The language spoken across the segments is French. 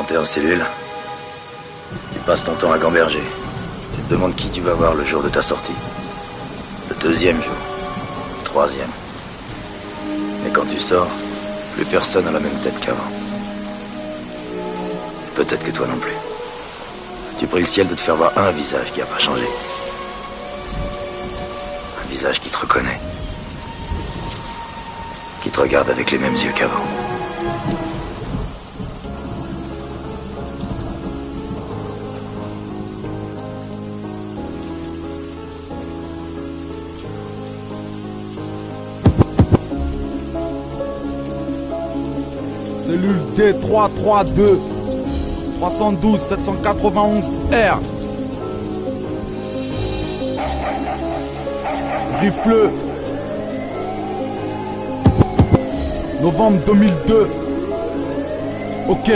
Quand t'es en cellule, tu passes ton temps à gamberger. Tu te demandes qui tu vas voir le jour de ta sortie. Le deuxième jour. Le troisième. Mais quand tu sors, plus personne a la même tête qu'avant. Et peut-être que toi non plus. Tu pries le ciel de te faire voir un visage qui n'a pas changé. Un visage qui te reconnaît. Qui te regarde avec les mêmes yeux qu'avant. Cellule D332 312 791 R. Rifle. Novembre 2002. Ok.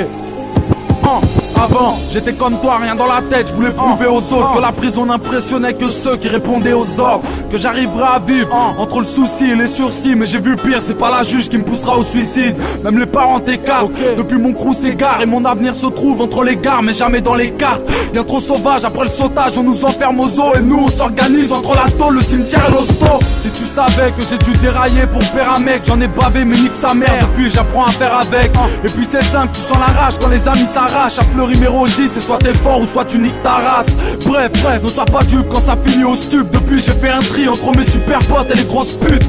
Avant, j'étais comme toi, rien dans la tête, je voulais prouver aux autres que la prison n'impressionnait que ceux qui répondaient aux ordres, que j'arriverais à vivre entre le souci et les sursis. Mais j'ai vu pire, c'est pas la juge qui me poussera au suicide. Même les parents t'écartent, depuis mon crew s'égare et mon avenir se trouve entre les gares mais jamais dans les cartes. Bien trop sauvage, après le sautage on nous enferme aux eaux et nous on s'organise entre la tôle, le cimetière et l'hosto. Si tu savais que j'ai dû dérailler pour faire un mec, j'en ai bavé mais nique sa mère. Depuis j'apprends à faire avec. Et puis c'est simple, tu sens la rage quand les amis s'arrachent. À Fleury-Mérogis, c'est soit t'es fort ou soit tu niques ta race. Bref, ne sois pas dupe quand ça finit au stup. Depuis j'ai fait un tri entre mes super potes et les grosses putes.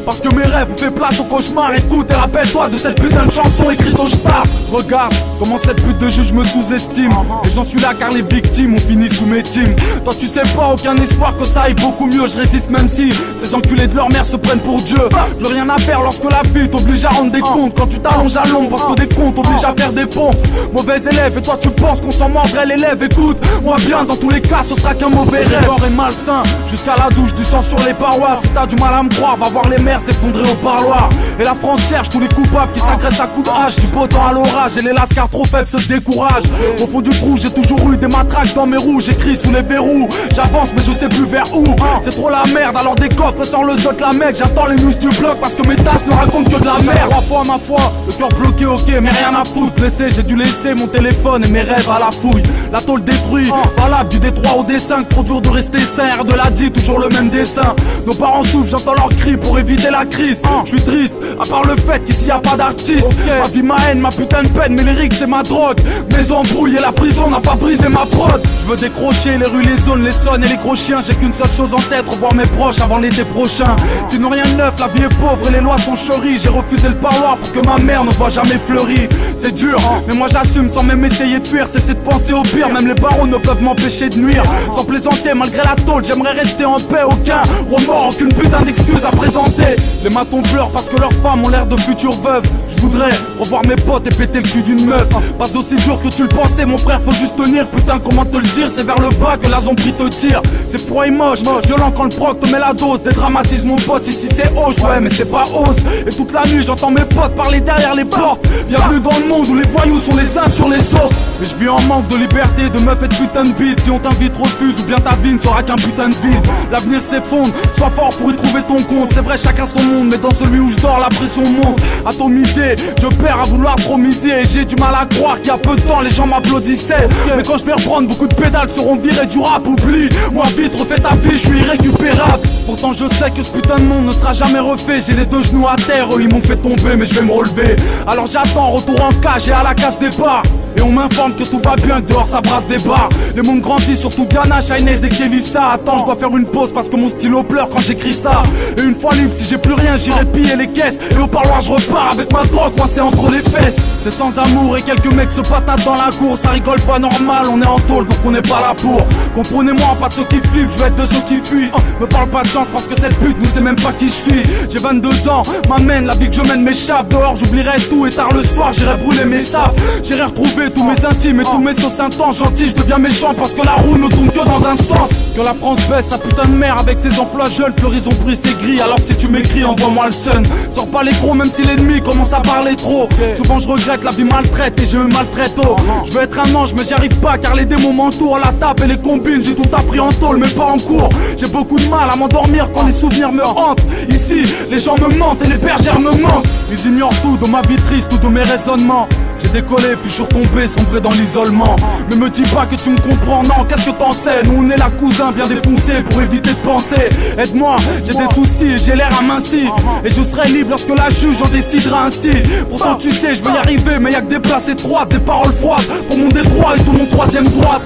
Parce que mes rêves vous fait place au cauchemar. Écoute et rappelle-toi de cette putain de chanson écrite au star. Regarde comment cette pute de juge me sous-estime. Et j'en suis là car les victimes ont fini sous mes teams. Toi tu sais pas, aucun espoir que ça aille beaucoup mieux. Je résiste même si ces enculés de leur mère se prennent pour Dieu. Plus rien à faire lorsque la vie t'oblige à rendre des comptes. Quand tu t'allonges à l'ombre parce que des comptes t'obligent à faire des pompes. Mauvais élève et toi tu penses qu'on s'en mordrait l'élève. Écoute, moi bien dans tous les cas ce sera qu'un mauvais rêve. Le corps est malsain jusqu'à la douche, du sang sur les parois. Si t'as du mal à me croire, va voir les mères s'effondrer au parloir. Et la France cherche tous les coupables qui s'agressent à coups de hache. Du beau temps à l'orage et les lascars trop faibles se découragent. Au fond du trou j'ai toujours eu des matraques dans mes roues. J'écris sous les verrous, j'avance mais je sais plus vers où. C'est trop la merde alors des coffres sort le zot la mec. J'attends les news du bloc parce que mes tasses ne racontent que de la merde. 3 fois ma foi, le cœur bloqué ok mais rien à foutre. Blessé j'ai dû laisser mon téléphone et mes rêves à la fouille. La tôle détruit, valable du D3 au D5. Trop dur de rester sain, de la dit toujours le même dessin. Nos parents souffrent, j'entends leurs cris pour éviter la crise. Je suis triste, à part le fait qu'ici y a pas d'artiste. Ma vie, ma haine, ma putain de peine, mes lyrics c'est ma drogue. Mes embrouilles et la prison n'a pas brisé ma prod. Je veux décrocher les rues, les zones, les sonnes et les gros chiens. J'ai qu'une seule chose en tête, revoir mes proches avant l'été prochain. Sinon rien de neuf, la vie est pauvre et les lois sont chéries. J'ai refusé le parloir pour que ma mère ne voit jamais fleurir. C'est dur, mais moi j'assume sans même essayer de fuir. Cesser de penser au pire, même les barreaux ne peuvent m'empêcher de nuire. Sans plaisanter, malgré la tôle, j'aimerais rester en paix. Aucun remords, aucune putain d'excuse à présenter. Les matons pleurent parce que leurs femmes ont l'air de futures veuves. Je voudrais revoir mes potes et péter le cul d'une meuf. Pas aussi dur que tu le pensais mon frère, faut juste tenir. Putain comment te le dire, c'est vers le bas que la zombie te tire. C'est froid et moche, violent quand le proc te met la dose. Dédramatise mon pote, ici c'est hoche, ouais mais c'est pas hausse. Et toute la nuit j'entends mes potes parler derrière les portes. Bienvenue dans le monde où les voyous sont les uns sur les autres. Mais je vis en manque de liberté, de meufs et de putain de beat. Si on t'invite refuse ou bien ta vie ne sera qu'un putain de vide. L'avenir s'effondre, sois fort pour y trouver ton compte. C'est vrai chacun son monde, mais dans celui où je dors la pression monte. Atomisé, je perds à vouloir trop miser. Et j'ai du mal à croire qu'il y a peu de temps les gens m'applaudissaient. Mais quand je vais reprendre, beaucoup de pédales seront virées du rap. Oublie, moi vite refais ta vie, je suis irrécupérable. Pourtant je sais que ce putain de monde ne sera jamais refait. J'ai les deux genoux à terre, eux ils m'ont fait tomber mais je vais me relever. Alors j'attends, retour en cage et à la case départ. Et on m'informe que tout va bien, que dehors ça brasse des bars. Les mondes grandissent, surtout Diana, Shainez et Kelissa. Attends, je dois faire une pause parce que mon stylo pleure quand j'écris ça. Et une fois libre, si j'ai plus rien, j'irai piller les caisses. Et au parloir, je repars avec ma drogue coincée entre les fesses. C'est sans amour et quelques mecs se patatent dans la cour. Ça rigole pas normal, on est en tôle donc on n'est pas là pour. Comprenez-moi, pas de ceux qui flippent, je veux être de ceux qui fuient. Me parle pas de chance parce que cette pute ne sait même pas qui je suis. J'ai 22 ans, m'amène, la vie que je mène m'échappe. Dehors, j'oublierai tout et tard le soir, j'irai brûler mes sapes. J'irai retrouver tous mes intimes et tous mes sauces intenses. Gentil, je deviens méchant parce que la roue ne tourne que dans un sens. Que la France baisse sa putain de mère avec ses emplois jeunes. Fleurison pris c'est gris, alors si tu m'écris envoie-moi le sun. Sors pas les gros même si l'ennemi commence à parler trop. Souvent je regrette, la vie maltraite et je me maltraite tôt. Je veux être un ange mais j'y arrive pas car les démons m'entourent. La tape et les combines, j'ai tout appris en tôle mais pas en cours. J'ai beaucoup de mal à m'endormir quand les souvenirs me hantent. Ici, les gens me mentent et les bergères me manquent. Ils ignorent tout de ma vie triste, tout de mes raisonnements. J'ai décollé puis je suis retombé, sombré dans l'isolement. Ne me dis pas que tu me comprends, non, qu'est-ce que t'en sais? Nous on est là cousin, bien défoncé pour éviter de penser. Aide-moi, j'ai des soucis, j'ai l'air aminci. Et je serai libre lorsque la juge en décidera ainsi. Pourtant tu sais, je veux y arriver, mais y'a que des places étroites, des paroles froides pour mon détroit et tout mon troisième droite.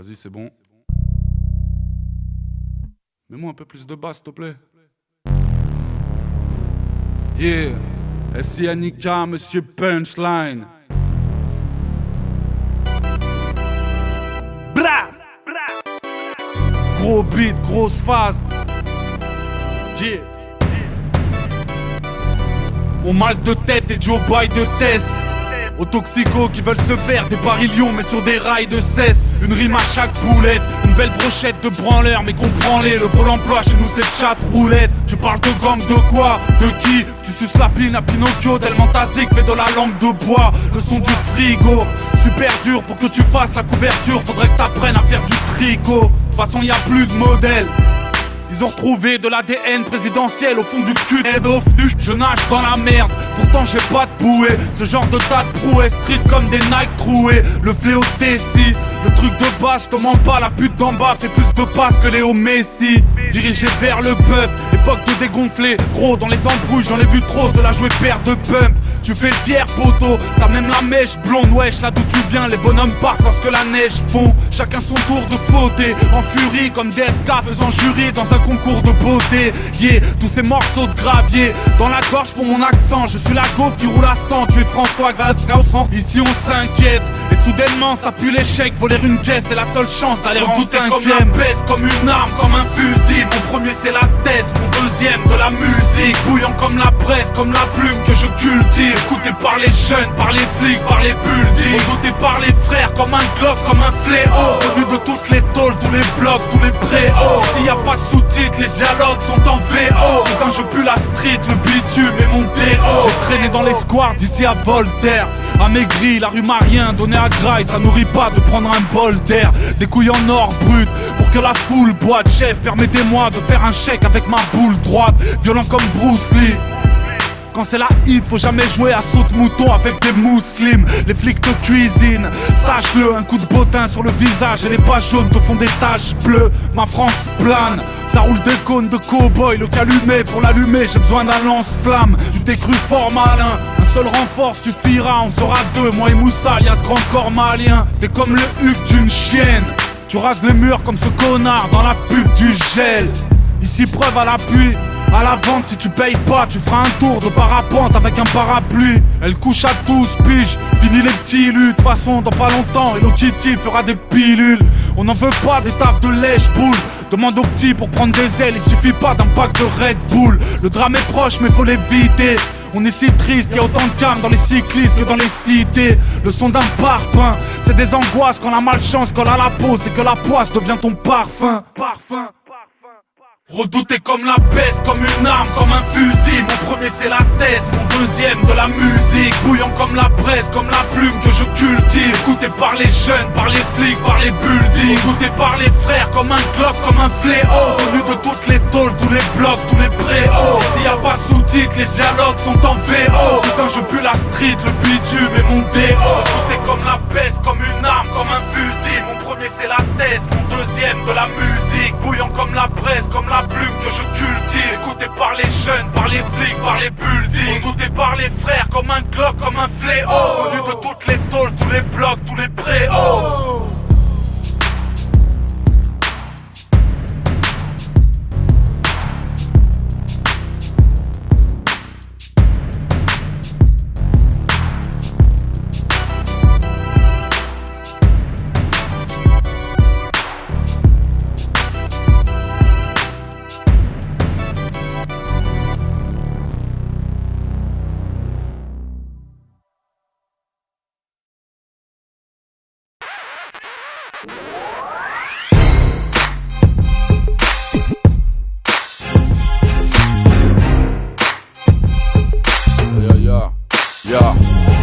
Vas-y, c'est bon. Mets-moi un peu plus de basse, s'il te plaît. Yeah, S.I. Annika, Monsieur Punchline. Bra! Gros beat, grosse phase. Yeah. Mon mal de tête est dû au bail de Tess. Aux toxicos qui veulent se faire des parillions mais sur des rails de cesse. Une rime à chaque boulette, une belle brochette de branleurs. Mais comprends-les, le pôle emploi chez nous c'est le chat roulette. Tu parles de gang de quoi? De qui? Tu suces la pine à Pinocchio tellement ta zig fait de la langue de bois. Le son du frigo, super dur pour que tu fasses la couverture. Faudrait que t'apprennes à faire du tricot. De toute façon y a plus de modèle. Ils ont retrouvé de l'ADN présidentiel au fond du cul. Je nage dans la merde, pourtant j'ai pas de bouée. Ce genre de tas de prouesses, street comme des Nike troués. Le fléau Tessie, le truc de base, je te mens pas. La pute d'en bas fait plus de passes que Léo Messi. Dirigé vers le pub, époque de dégonfler. Gros dans les embrouilles, j'en ai vu trop, cela jouait paire de pump. Tu fais le fier poteau, t'as même la mèche blonde. Wesh, là d'où tu viens, les bonhommes partent lorsque la neige fond. Chacun son tour de fauter, en furie comme des SK faisant jury dans un concours de beauté. Yeah, tous ces morceaux de gravier dans la gorge font mon accent. Je suis la gauve qui roule à 100. Tu es François Gasca au centre. Ici on s'inquiète et soudainement ça pue l'échec. Voler une caisse c'est la seule chance d'aller en cinquième. Comme la baisse, comme une arme, comme un fusil. Mon premier c'est la thèse, mon deuxième de la musique. Bouillant comme la presse, comme la plume que je cultive. Écouté par les jeunes, par les flics, par les buildings. Redouté par les frères comme un glock, comme un fléau. Venu de toutes les tôles, tous les blocs, tous les préaux. S'il y a pas de sous-titres, les dialogues sont en VO. Cousin, je pue la street, le bitume et mon déo. J'ai traîné dans les squares d'ici à Voltaire. Amaigri, la rue m'a rien donné à graille. Ça nourrit pas de prendre un bol d'air. Des couilles en or brut pour que la foule boite. Chef, permettez-moi de faire un chèque avec ma boule droite. Violent comme Bruce Lee. Quand c'est la hit, faut jamais jouer à saute-mouton avec des musulmans. Les flics te cuisinent, sache-le. Un coup de bottin sur le visage et les pages jaunes te font des taches bleues. Ma France plane, ça roule des cônes de cow-boy. Le calumet, pour l'allumer, j'ai besoin d'un lance-flamme. Tu t'es cru fort malin, un seul renfort suffira. On sera deux, moi et Moussa, alias grand corps malien. T'es comme le huc d'une chienne. Tu rases les murs comme ce connard dans la pub du gel. Ici preuve à l'appui. À la vente, si tu payes pas, tu feras un tour de parapente avec un parapluie. Elle couche à 12 piges, fini les petits lus. De toute façon, dans pas longtemps, Hello Kitty fera des pilules. On n'en veut pas des taffes de lèche-boule. Demande aux petits pour prendre des ailes, il suffit pas d'un pack de Red Bull. Le drame est proche, mais faut l'éviter. On est si triste, y'a autant de calme dans les cyclistes que dans les cités. Le son d'un parpaing, c'est des angoisses quand la malchance colle à la peau. C'est que la poisse devient ton parfum. Redouté comme la peste, comme une arme, comme un fusil. Mon premier c'est la thèse, mon deuxième de la musique. Bouillant comme la presse, comme la plume que je cultive. Écouté par les jeunes, par les flics, par les buildings. Écouté par les frères comme un glock, comme un fléau. Venu de toutes les tôles, tous les blocs, tous les préaux. S'il y a pas de sous-titres, les dialogues sont en VO. Cousin, je pue la street, le bitume et mon déo. Redouté comme la peste, comme une arme, comme un fusil. Mon premier c'est la thèse, mon deuxième de la musique. Bouillant comme la presse, comme la plume que je cultive. Écouté par les jeunes, par les flics, par les buildings. Redouté par les frères comme un glock, comme un fléau. Venu de toutes les tôles, tous les blocs, tous les préaux. Yeah.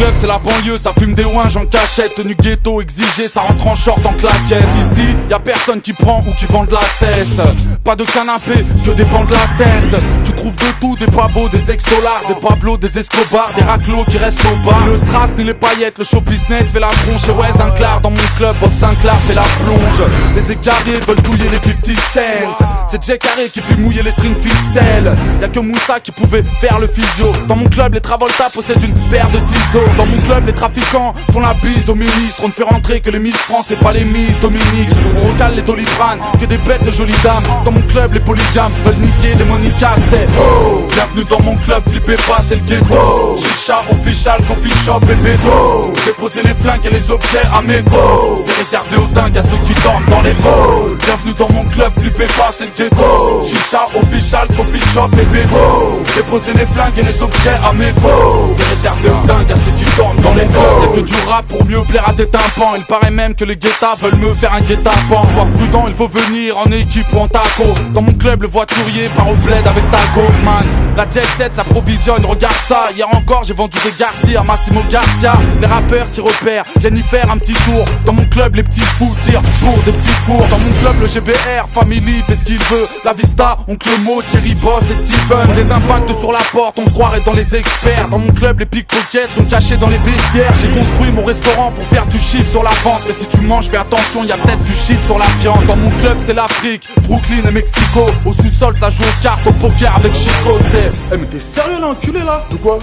club c'est la banlieue, ça fume des ouinges en cachette. Tenue ghetto exigée, ça rentre en short en claquette. Ici, y a personne qui prend ou qui vend de la cesse. Pas de canapé, que des bancs de la tête. Tu trouves de tout, des pavos, des ex-dollars, des Pablo, des Escobar, des raclos qui restent au bar. Ni le strass, ni les paillettes, le show business fait la tronche. Et ouais, Sinclair dans mon club, Bob Sinclair fait la plonge. Les égarés veulent douiller les 50 cents. C'est Jay Carré qui fait mouiller les strings ficelles. Y'a que Moussa qui pouvait faire le physio. Dans mon club, les Travolta possèdent une paire de ciseaux. Dans mon club, les trafiquants font la bise aux ministres. On ne fait rentrer que les 1000 francs, c'est pas les mises Dominique. On recale les Doliprane, que des bêtes de jolies dames. Dans mon club, les polygames veulent niquer des Monica. C'est oh, bienvenue dans mon club, flippez pas, c'est le ghetto. Chicha, official, coffee shop et bédo. Déposer les flingues et les objets à mes dos. C'est réservé aux dingues, à ceux qui dorment dans les halls. Bienvenue dans mon club, flippez pas, c'est le ghetto. Chicha, official, coffee shop et bédo. Déposer les flingues et les objets à mes dos. C'est réservé aux dingues, à ceux qui dorment dans les halls. Y'a que du rap pour mieux plaire à des tympans. Il paraît même que les guettas veulent me faire un guet-apens. Sois prudent, il faut venir en équipe ou en taco. Dans mon club, le voiturier part au bled avec ta man. La jet set s'approvisionne, regarde ça. Hier encore, j'ai vendu des Garcia à Massimo Garcia. Les rappeurs s'y repèrent, viennent y faire un petit tour. Dans mon club, les petits fous tirent pour des petits fours. Dans mon club, le GBR, Family fait ce qu'il veut. La Vista, Oncle Mo, Thierry Boss et Steven. Les impacts sur la porte, on se croirait dans les experts. Dans mon club, les pickpockets sont cachés dans les vestiaires. J'ai construit mon restaurant pour faire du chiffre sur la vente. Mais si tu manges, fais attention, y a peut-être du shit sur la viande. Dans mon club, c'est l'Afrique, Brooklyn et Mexico. Au sous-sol, ça joue aux cartes, au poker avec Chico. C'est Eh mais t'es sérieux là, enculé là? De quoi?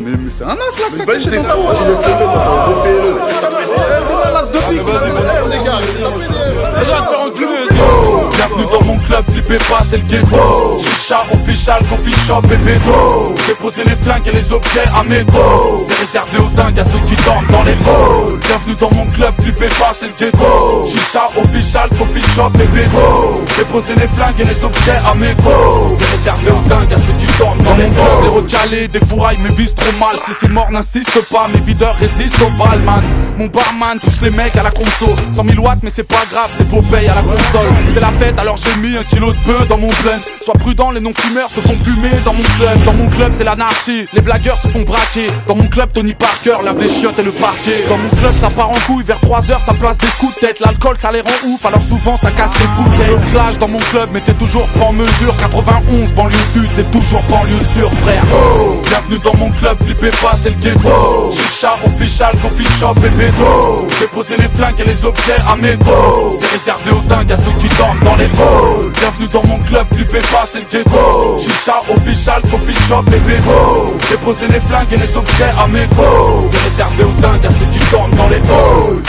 Mais c'est un as là que t'as Vas-y, laisse tomber, bienvenue dans mon club, flippez pas, c'est le ghetto. Chicha, official, coffee shop et bédo. Déposer les flingues et les objets à mes dos. C'est réservé aux dingues, à ceux qui dorment dans les halls. Bienvenue dans mon club, flippez pas, c'est le ghetto. Chicha, official, coffee shop et bédo. Déposer les flingues et les objets à mes dos. C'est réservé aux dingues, à ceux qui dorment dans les halls. Les recalés, des fourrailles, mais visent trop mal. Si c'est mort, n'insiste pas, mes videurs résistent au balles, man. Mon barman pousse les mecs à la conso. 100 000 watts, mais c'est pas grave, c'est Popeye à la console. C'est la fête, alors j'ai mis 1 kilo de bœuf dans mon blend. Sois prudent, les non-fumeurs se font fumer dans mon club. Dans mon club, c'est l'anarchie, les blagueurs se font braquer. Dans mon club, Tony Parker lave les chiottes et le parquet. Dans mon club, ça part en couille, vers 3h, ça place des coups de tête. L'alcool, ça les rend ouf, alors souvent, ça casse les bouteilles. Le clash dans mon club, mais t'es toujours pas en mesure. 91, banlieue sud, c'est toujours banlieue sur, frère. Oh, bienvenue dans mon club, flippez pas, c'est le ghetto. Chicha, official, coffee shop et bédo. Déposer les flingues et les objets à mes dos. C'est réservé aux dingues, à ceux qui dorment dans les halls. Bienvenue dans mon club, flippez pas, c'est le ghetto. Chicha, official, coffee shop et bédo. Déposer les flingues et les objets à mes dos. C'est réservé aux dingues, à ceux qui dorment dans les halls.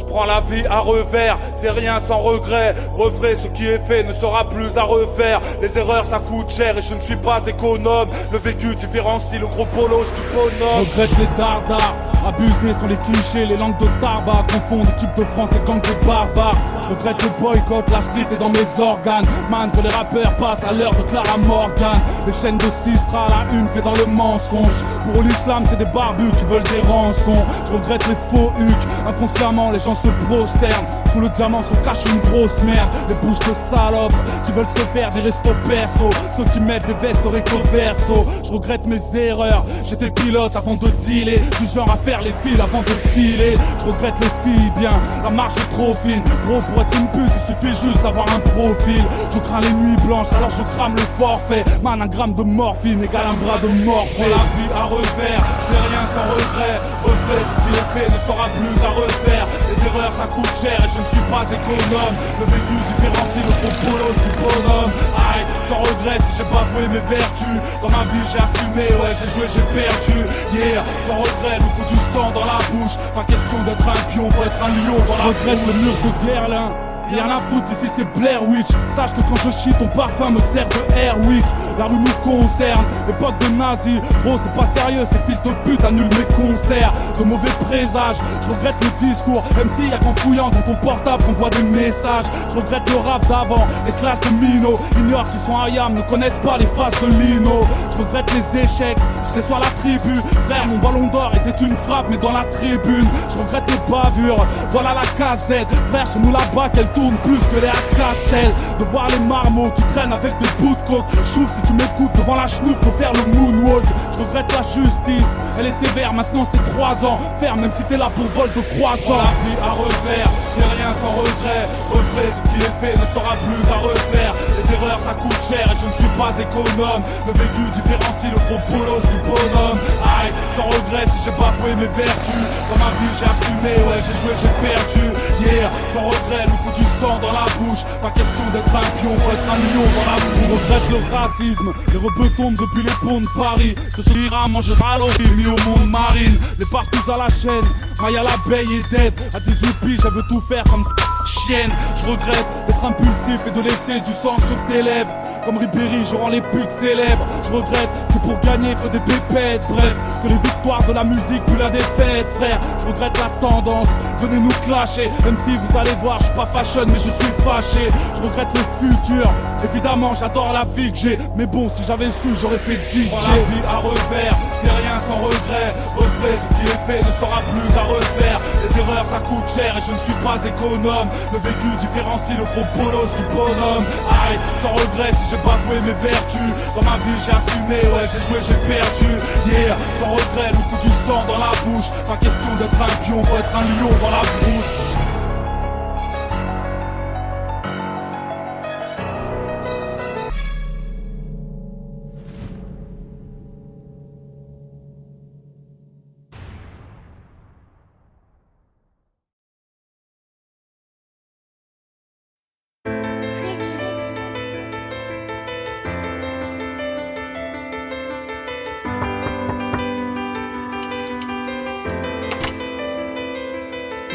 Prends la vie à revers, c'est rien sans regret. Referai ce qui est fait, ne sera plus à refaire. Les erreurs ça coûte cher et je ne suis pas économe. Le vécu différencie le gros bolos du bonhomme. Je regrette les dardas, abusés sont les clichés, les langues de tarba. Confondent équipe de France et gang de barbares. Je regrette le boycott, la street est dans mes organes. Man, que les rappeurs passent à l'heure de Clara Morgan. Les chaînes de Sistra, la une fait dans le mensonge. Pour l'islam c'est des barbus qui veulent des rançons. Je regrette les faux hucs, inconsciemment les gens se prosternent. Sous le diamant se cache une grosse merde. Les bouches de salopes qui veulent se faire des restos perso. Ceux qui mettent des vestes au recto verso. Je regrette mes erreurs, j'étais pilote avant de dealer. Du genre à faire les fils avant de filer. Je regrette les filles bien, la marche est trop fine. Gros pour être une pute il suffit juste d'avoir un profil. Je crains les nuits blanches alors je crame le forfait. Man, un gramme de morphine égale un bras de morphée. La vie à revers, fais rien sans regret. Refais ce qui est fait ne sera plus à refaire. Les erreurs ça coûte cher et je ne suis pas économe. Le vécu différencie le gros bolos du bonhomme. Aïe, sans regret si j'ai pas voué mes vertus. Dans ma vie j'ai assumé, ouais j'ai joué, j'ai perdu. Yeah, sans regret le coup du sang dans la bouche. Pas question d'être un pion, faut être un lion dans la regrette le mur de Guerlain. Rien à foutre, ici c'est Blair Witch. Sache que quand je chie, ton parfum me sert de Airwick. La rue nous concerne, époque de nazi. Gros, c'est pas sérieux, ces fils de pute annulent mes concerts. De mauvais présages, je regrette le discours. Même s'il y a qu'en fouillant dans ton portable qu'on voit des messages. Je regrette le rap d'avant, les classes de Mino. Ignorent qui sont IAM, ne connaissent pas les faces de Lino. Je regrette les échecs, je déçois la tribu. Frère, mon ballon d'or était une frappe, mais dans la tribune. Je regrette les bavures, voilà la casse-tête. Frère, chez nous là-bas, qu'elle tourne plus que les à Castel. De voir les marmots qui traînent avec des bouts de coke. Chouf, si tu m'écoutes devant la chenouf, faut faire le moonwalk. Je regrette la justice, elle est sévère, maintenant c'est 3 ans. Ferme même si t'es là pour vol de croissant. La vie à revers, c'est rien sans regret. Reflet, ce qui est fait ne sera plus à refaire. Les erreurs ça coûte cher et je ne suis pas économe. Le vécu différencie le gros bolos du bonhomme. Aïe, sans regret si j'ai bafoué mes vertus. Dans ma vie j'ai assumé, ouais j'ai joué, j'ai perdu. Yeah, sans regret, le coup du sang dans la bouche. Pas question d'être un pion, faut être un lion dans la bouche. On regrette le racisme, les rebeux tombent depuis les ponts de Paris. Que ce ira mangera l'origine, mis au monde marine. Les partous à la chaîne, Maya l'abeille est dead. À 18 piges, elle veut tout faire comme chienne. Je regrette d'être impulsif et de laisser du sang sur tes lèvres. Comme Ribéry, je rends les putes célèbres. Je regrette que pour gagner, faut des pépettes. Bref, que les victoires de la musique, plus la défaite, frère. Je regrette la tendance, venez nous clasher. Même si vous allez voir, je suis pas fashion, mais je suis fâché. Je regrette le futur, évidemment, j'adore la vie que j'ai. Mais bon, si j'avais su, j'aurais fait DJ. La vie à revers, c'est rien sans regret. Reflet, ce qui est fait ne sera plus à refaire. Les erreurs, ça coûte cher et je ne suis pas économe. Le vécu différencie le gros bolos du bonhomme. Aïe, sans regret si j'ai bafoué mes vertus. Dans ma vie j'ai assumé, ouais j'ai joué, j'ai perdu. Yeah, sans regret, le coup du sang dans la bouche. Pas question d'être un pion, faut être un lion dans la brousse.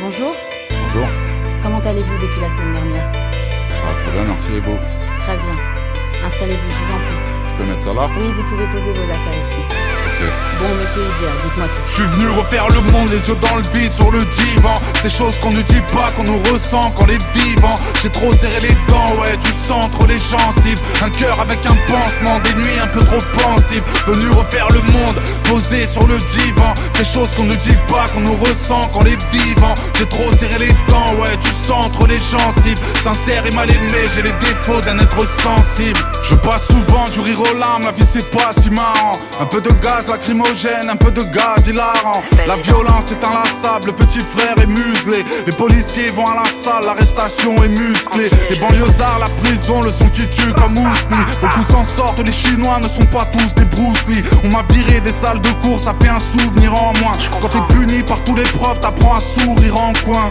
Bonjour. Bonjour, Comment allez-vous depuis la semaine dernière? ça va très bien, merci et vous? Très bien. Installez-vous, je vous en prie. Je peux mettre ça là? Oui, vous pouvez poser vos affaires ici. Ok. Bon, monsieur Idir, dites-moi tout. Je suis venu refaire le monde, les yeux dans le vide, sur le divan. Ces choses qu'on ne dit pas, qu'on nous ressent quand les vivants. J'ai trop serré les dents, ouais, du sang entre les gencives. Un cœur avec un pansement, des nuits un peu trop pensives. Venu refaire le monde, posé sur le divan. Ces choses qu'on ne dit pas, qu'on nous ressent quand les vivants. J'ai trop serré les dents, ouais, du sang entre les gencives. Sincère et mal aimé, j'ai les défauts d'un être sensible. Je passe souvent du rire aux larmes, la vie c'est pas si marrant. Un peu de gaz lacrymogène, un peu de gaz hilarant. La violence est inlassable, le petit frère est muselé. Les policiers vont à la salle, l'arrestation est musclée. Les banlieusards, la prison, le son qui tue comme Ousni. Beaucoup s'en sortent, les Chinois ne sont pas tous des Bruce Lee. On m'a viré des salles de cours, ça fait un souvenir en moins. Quand t'es puni par tous les profs, t'apprends à sourire en coin.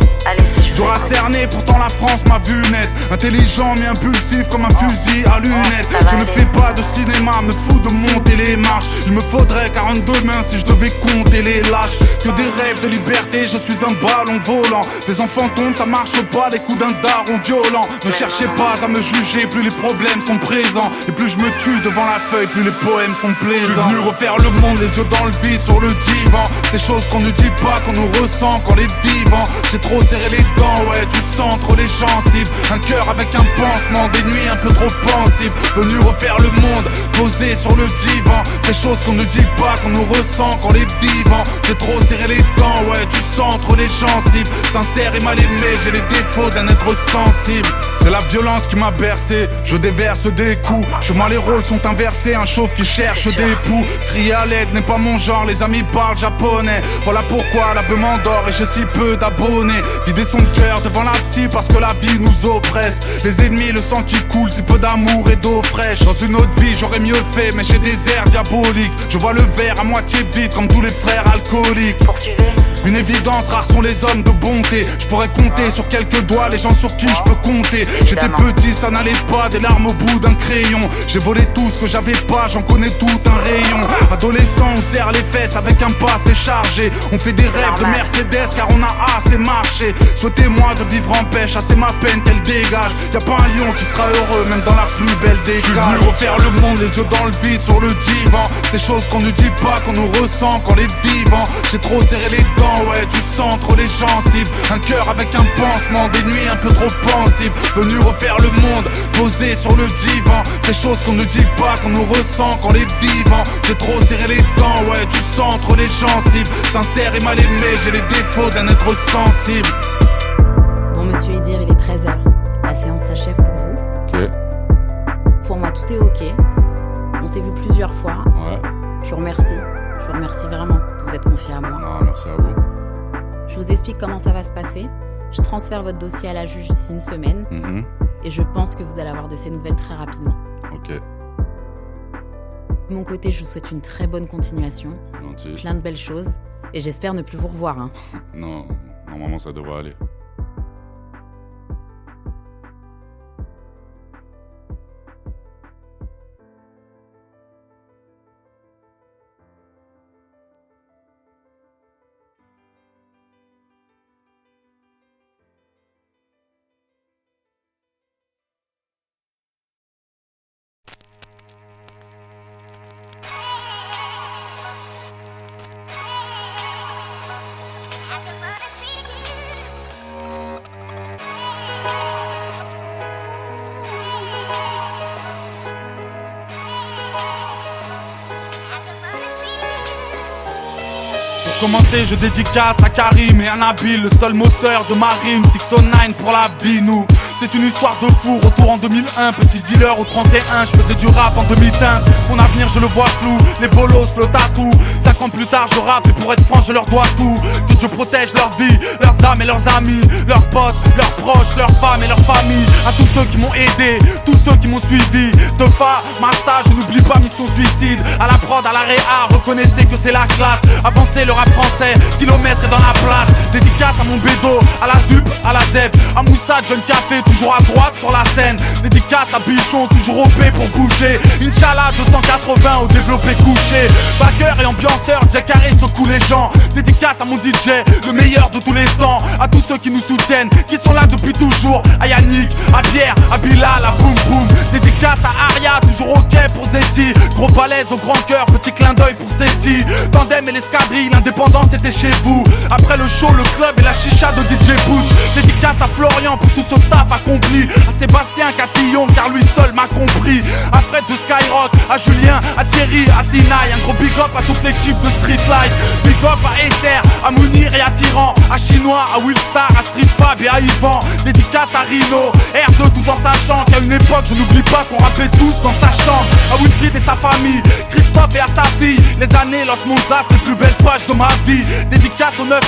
Dur à cerner, pourtant la France m'a vu net. Intelligent mais impulsif comme un fusil à lunettes. Je ne fais pas de cinéma, me fous de monter les marches. Il me faudrait 42 mains si je devais compter les lâches. Que des rêves de liberté, je suis un ballon volant. Des enfants tombent, ça marche pas, les coups d'un daron violent. Ne cherchez pas à me juger, plus les problèmes sont présents. Et plus je me tue devant la feuille, plus les poèmes sont plaisants. Je suis venu refaire le monde, les yeux dans le vide, sur le divan. Ces choses qu'on ne dit pas, qu'on nous ressent quand les vivants. J'ai trop serré les dents, ouais, du sang entre les gencives. Un cœur avec un pansement, des nuits un peu trop pensives. Venu refaire le monde, posé sur le divan. Ces choses qu'on ne dit pas, qu'on nous ressent quand les vivants. J'ai trop serré les dents, ouais, du sang entre les gencives. Sincère et mal aimé, j'ai les défauts d'un être sensible. C'est la violence qui m'a bercé, je déverse des coups. Chez moi les rôles sont inversés, un chauve qui cherche des poux. Crier à l'aide n'est pas mon genre, les amis parlent japonais. Voilà pourquoi la beuh m'endort et j'ai si peu d'abonnés. Vider son cœur devant la psy parce que la vie nous oppresse. Les ennemis, le sang qui coule, si peu d'amour et d'eau fraîche. Dans une autre vie j'aurais mieux fait, mais j'ai des airs diaboliques. Je vois le verre à moitié vide comme tous les frères alcooliques. Une évidence, rares sont les hommes de bonté. Je pourrais compter sur quelques doigts les gens sur qui je peux compter. J'étais petit, ça n'allait pas, des larmes au bout d'un crayon. J'ai volé tout ce que j'avais pas, j'en connais tout un rayon. Adolescent, on serre les fesses avec un passé chargé. On fait des rêves de Mercedes car on a assez marché. Souhaitez-moi de vivre en pêche, assez ma peine qu'elle dégage. Y'a pas un lion qui sera heureux, même dans la plus belle des cages. Je suis venu refaire le monde, les yeux dans le vide, sur le divan. Ces choses qu'on ne dit pas, qu'on nous ressent quand les vivants. J'ai trop serré les dents, ouais, du sang, trop les gencives. Un cœur avec un pansement, des nuits un peu trop pensives. Venu refaire le monde, posé sur le divan. Ces choses qu'on ne dit pas, qu'on nous ressent quand les vivants. J'ai trop serré les dents, ouais, du sang, trop les gencives. Sincère et mal aimé, j'ai les défauts d'un être sensible. Bon, monsieur Idir, il est 13h. La séance s'achève pour vous. Ok. Pour moi, tout est ok. On s'est vu plusieurs fois. Ouais. Je vous remercie. Je vous remercie vraiment de vous être confié à moi. Non, merci à vous. Je vous explique comment ça va se passer. Je transfère votre dossier à la juge d'ici une semaine. Et je pense que vous allez avoir de ces nouvelles très rapidement. Ok. De mon côté, je vous souhaite une très bonne continuation. C'est gentil. Plein de belles choses. Et j'espère ne plus vous revoir. Hein. Non, normalement ça devrait aller. Pour commencer, je dédicace à Karim et à Nabil, le seul moteur de ma rime. 609 pour la vie, nous. C'est une histoire de fou, retour en 2001. Petit dealer au 31, je faisais du rap en demi-teinte. Mon avenir je le vois flou, les bolos, le tatou. 5 ans plus tard je rappe et pour être franc je leur dois tout. Que Dieu protège leur vie, leurs âmes et leurs amis, leurs potes, leurs proches, leurs femmes et leurs familles. À tous ceux qui m'ont aidé, tous ceux qui m'ont suivi. Tefa, Masta, je n'oublie pas Mission Suicide. À la prod, à la réa, reconnaissez que c'est la classe. Avancez le rap français, kilomètres dans la place. Dédicace à mon bédo, à la ZUP, à la ZEP, à Moussa, John Café, toujours à droite sur la scène. Dédicace à Bichon, toujours OP pour bouger. Inch'Allah 280 au développé couché. Backer et ambianceur, Jack Harris secoue les gens. Dédicace à mon DJ, le meilleur de tous les temps. À tous ceux qui nous soutiennent, qui sont là depuis toujours. À Yannick, à Pierre, à Bilal, à Boum Boum. Dédicace à Aria, toujours ok pour Zeti. Gros balèze au grand cœur, petit clin d'œil pour Zeti. Tandem et l'escadrille, l'indépendance était chez vous. Après le show, le club et la chicha de DJ Butch. Dédicace à Florian pour tout ce taf accompli. À Sébastien Catillon, car lui seul m'a compris. À Fred de Skyrock, à Julien, à Thierry, à Sinaï. Un gros big up à toute l'équipe de Streetlight. Big up à Esser, à Mounir et à Tyran. À Chinois, à Willstar, à Street Fab et à Yvan. Dédicace à Rino, R2 tout en sachant qu'à une époque je n'oublie pas qu'on rappait tous dans sa chambre. À Wilfried et sa famille, Christophe et à sa fille. Les années Los Monzas, les plus belles pages de ma vie. Dédicace au 9-1,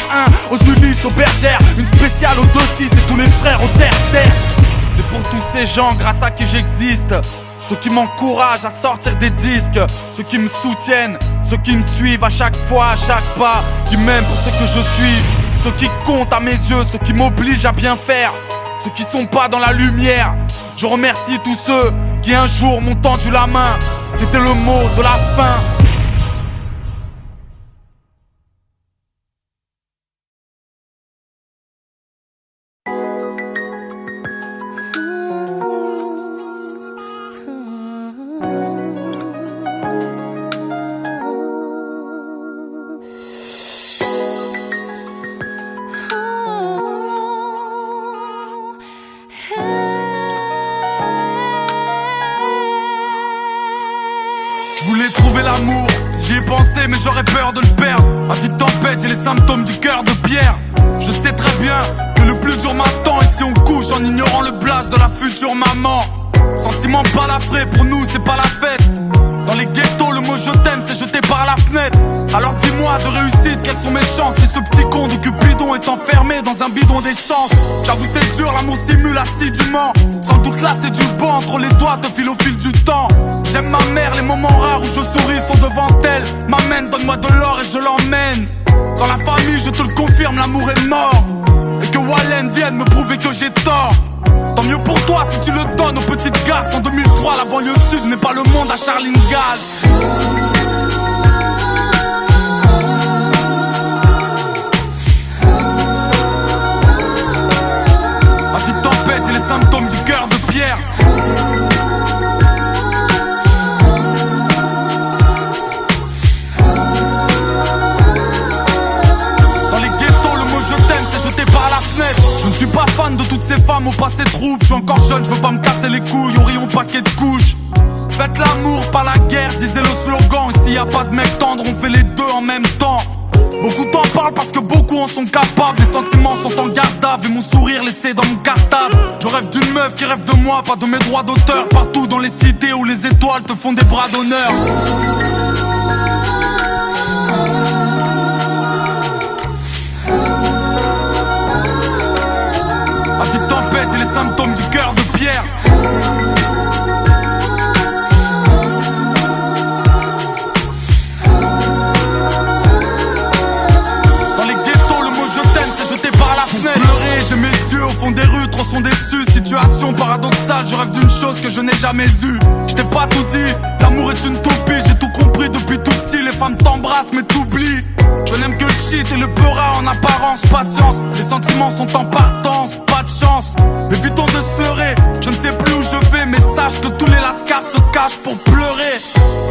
aux Ulysses, aux Bergères. Une spéciale aux 2-6 et tous les frères au terre-terre. C'est pour tous ces gens grâce à qui j'existe. Ceux qui m'encouragent à sortir des disques. Ceux qui me soutiennent, ceux qui me suivent à chaque fois, à chaque pas. Qui m'aiment pour ce que je suis. Ceux qui comptent à mes yeux, ceux qui m'obligent à bien faire. Ceux qui sont pas dans la lumière. Je remercie tous ceux qui un jour m'ont tendu la main. C'était le mot de la fin. Je voulais trouver l'amour, j'y ai pensé mais j'aurais peur de le perdre. À vie de tempête, j'ai les symptômes du cœur de pierre. Je sais très bien que le plus dur m'attend. Et si on couche en ignorant le blast de la future maman. Sentiment balafré, pour nous c'est pas la fête. Dans les ghettos, le mot je t'aime c'est jeté par la fenêtre. Alors dis-moi de réussite, quelles sont mes chances si ce petit con de Cupidon est enfermé dans un bidon d'essence. J'avoue c'est dur, l'amour simule assidûment. Sans doute là c'est du bon, entre les doigts te file au fil du temps. J'aime ma mère, les moments rares où je souris sont devant elle. M'amène, donne-moi de l'or et je l'emmène. Dans la famille, je te le confirme, l'amour est mort. Et que Wallen vienne me prouver que j'ai tort. Tant mieux pour toi si tu le donnes aux petites garces. En 2003 la banlieue sud n'est pas le monde à Charline Gals. Ma vie tempête, j'ai les symptômes du cœur de pierre. Je ne suis pas fan de toutes ces femmes au passé trouble. Je suis encore jeune, je veux pas me casser les couilles. On rit au paquet de couches. Faites l'amour, pas la guerre, disait le slogan. Et s'il y a pas de mec tendre, on fait les deux en même temps. Beaucoup t'en parlent parce que beaucoup en sont capables. Les sentiments sont en garde à vue et mon sourire laissé dans mon cartable. Je rêve d'une meuf qui rêve de moi, pas de mes droits d'auteur. Partout dans les cités où les étoiles te font des bras d'honneur. J'ai les symptômes du cœur de pierre. Dans les ghettos, le mot je t'aime s'est jeté par la fenêtre. Pleurer, j'ai mes yeux au fond des rues, trop sont déçus. Situation paradoxale, je rêve d'une chose que je n'ai jamais eue. Je t'ai pas tout dit, l'amour est une toupie. J'ai tout compris depuis tout petit, les femmes t'embrassent mais t'oublient. Je n'aime que le shit et le peura en apparence. Patience, les sentiments sont en partance. Pas de chance, évitons de se leurrer. Je ne sais plus où je vais, mais sache que tous les lascars se cachent pour pleurer.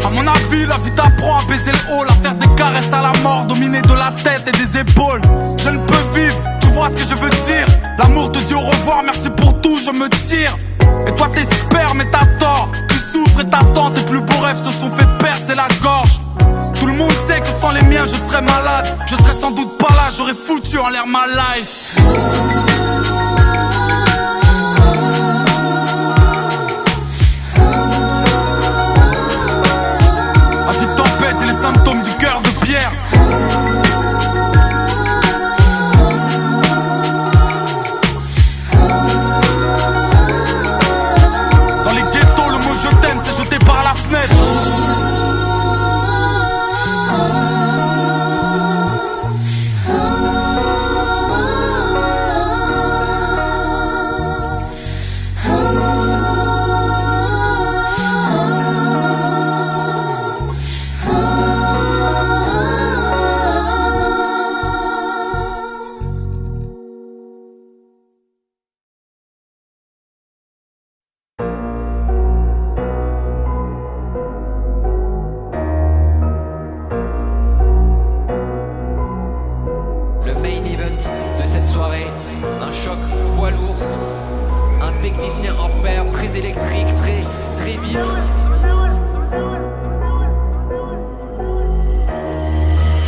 À mon avis, la vie t'apprend à baiser le haut, à faire des caresses à la mort, dominé de la tête et des épaules. Je ne peux vivre, tu vois ce que je veux dire. L'amour te dit au revoir, merci pour tout, je me tire. Et toi t'espères mais t'as tort. Tu souffres et t'attends, tes plus beaux rêves se sont fait percer la gorge. Tout le monde sait que sans les miens je serais malade. Je serais sans doute pas là, j'aurais foutu en l'air ma life. Ma vie tempête, j'ai les symptômes du cœur de pierre. Dans les ghettos, le mot je t'aime s'est jeté par la fenêtre.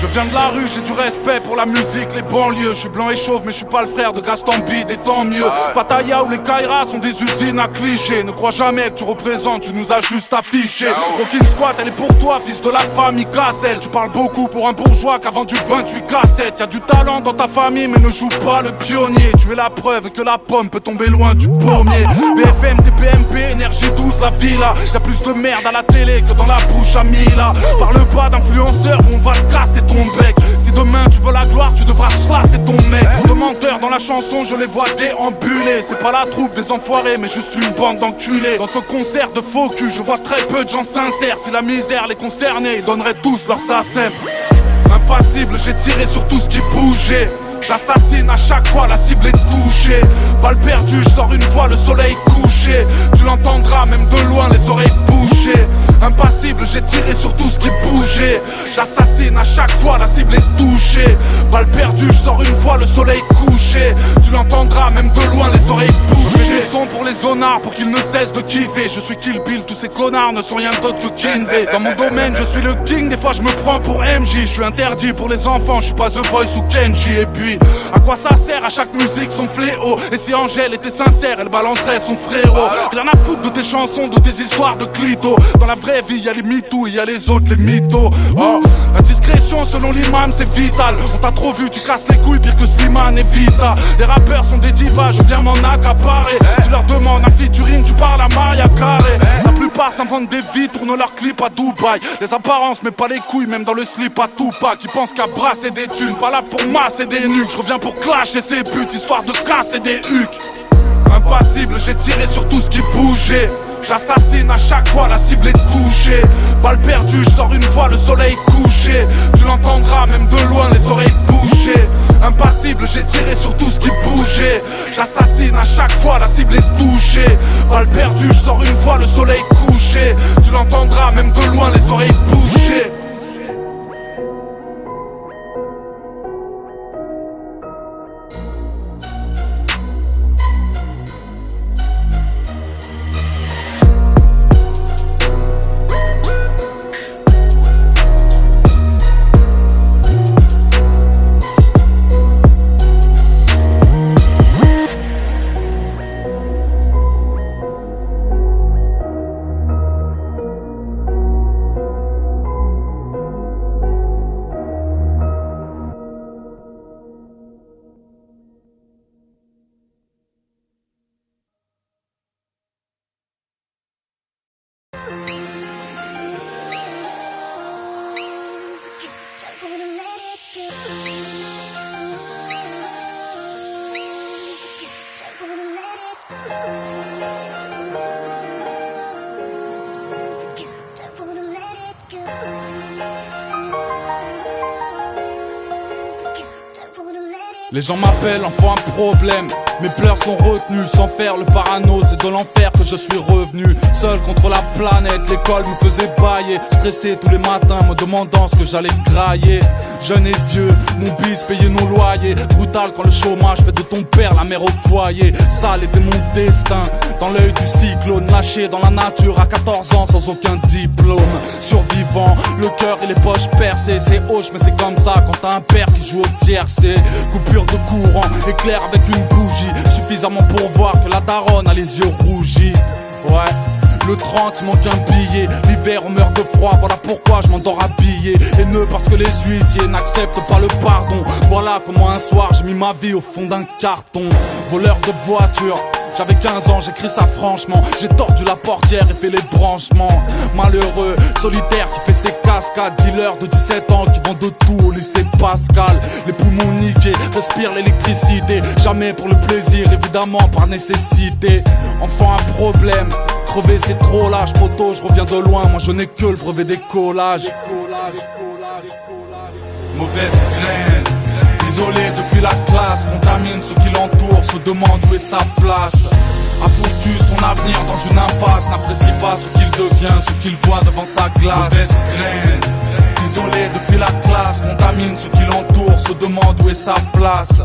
Je viens de la rue, j'ai du respect pour la musique, les banlieues. Je suis blanc et chauve mais je suis pas le frère de Gaston Bide et tant mieux. Pattaya ou les Kairas sont des usines à clichés. Ne crois jamais que tu représentes, tu nous as juste affiché. Rockin' Squat, elle est pour toi, fils de la famille Cassel. Tu parles beaucoup pour un bourgeois qui a vendu 28 cassettes. Y'a du talent dans ta famille mais ne joue pas le pionnier. Tu es la preuve que la pomme peut tomber loin du pommier. BFM, TPMP, Énergie 12, la villa. Y'a plus de merde à la télé que dans la bouche à Mila. Parle pas d'influenceur, on va te casser ton bec. Si demain tu veux la gloire, tu devras chlasser ton mec. Trop de menteurs dans la chanson, je les vois déambuler. C'est pas la troupe des enfoirés, mais juste une bande d'enculés. Dans ce concert de faux cul, je vois très peu de gens sincères. Si la misère les concernait, ils donneraient tous leur SACEM. Impassible, j'ai tiré sur tout ce qui bougeait. J'assassine à chaque fois, la cible est touchée. Balle perdue, je sors une fois le soleil couché. Tu l'entendras même de loin, les oreilles bouchées. Impassible, j'ai tiré sur tout ce qui bougeait. J'assassine à chaque fois, la cible est touchée. Balle perdue, je sors une fois le soleil couché. Tu l'entendras même de loin, les oreilles bouchées. Je fais des sons pour les zonards, pour qu'ils ne cessent de kiffer. Je suis Kill Bill, tous ces connards ne sont rien d'autre que Kinvey. Dans mon domaine, je suis le king, des fois je me prends pour MJ. Je suis interdit pour les enfants, je suis pas The Voice ou Kenji. Et puis, à quoi ça sert à chaque musique son fléau? Et si Angèle était sincère, elle balancerait son frérot. Rien à foutre de tes chansons, de tes histoires de clito. Dans la vraie vie, y'a les mythos, y'a les autres, les mythos. Oh, la discrétion selon l'imam, c'est vital. On t'a trop vu, tu casses les couilles, pire que Slimane et Vita. Les rappeurs sont des divas, je viens m'en accaparer. Tu leur demandes un featuring, tu parles à Maria Carré. La plupart s'inventent des vies, tournent leurs clips à Dubaï. Les apparences, mais pas les couilles, même dans le slip à Tupac. Qui pensent qu'à brasser des thunes, pas là pour masser des nuques. Je reviens pour clasher ses buts, histoire de casser des hucs. Impassible, j'ai tiré sur tout ce qui bougeait. J'assassine à chaque fois, la cible est couchée. Balle perdue, je sors une fois le soleil couché. Tu l'entendras même de loin, les oreilles bouchées. Impassible, j'ai tiré sur tout ce qui bougeait. J'assassine à chaque fois, la cible est touchée. Balle perdue, je sors une fois le soleil couché. Tu l'entendras même de loin, les oreilles bouchées. Les gens m'appellent enfant un problème. Mes pleurs sont retenus sans faire le parano. C'est de l'enfer que je suis revenu. Seul contre la planète, l'école me faisait bailler. Stressé tous les matins, me demandant ce que j'allais grailler. Jeune et vieux, mon bis payait nos loyers. Brutal quand le chômage fait de ton père la mère au foyer. Sale était mon destin, dans l'œil du cyclone. Lâché dans la nature à 14 ans sans aucun diplôme. Survivant, le cœur et les poches percées. C'est hoche mais c'est comme ça quand t'as un père qui joue au tiercé. Coupure de courant, éclair avec une bougie. Suffisamment pour voir que la daronne a les yeux rougis. Ouais, le 30 il manque un billet. L'hiver on meurt de froid, voilà pourquoi je m'endors habillé. Haineux parce que les huissiers n'acceptent pas le pardon. Voilà comment un soir j'ai mis ma vie au fond d'un carton. Voleur de voiture, j'avais 15 ans, j'écris ça franchement. J'ai tordu la portière et fait les branchements. Malheureux, solitaire qui fait ses cascades. Dealer de 17 ans qui vend de tout au lycée Pascal. Les poumons niqués, respire l'électricité. Jamais pour le plaisir, évidemment par nécessité. Enfant un problème, crever c'est trop lâche. Poteau, je reviens de loin, moi je n'ai que le brevet d'écolage. Mauvaise graine, isolé depuis la classe, contamine ceux qui l'entourent, se demande où est sa place. A foutu son avenir dans une impasse, n'apprécie pas ce qu'il devient, ce qu'il voit devant sa glace. Mauvaise graine, isolé depuis la classe, contamine ceux qui l'entourent, se demande où est sa place.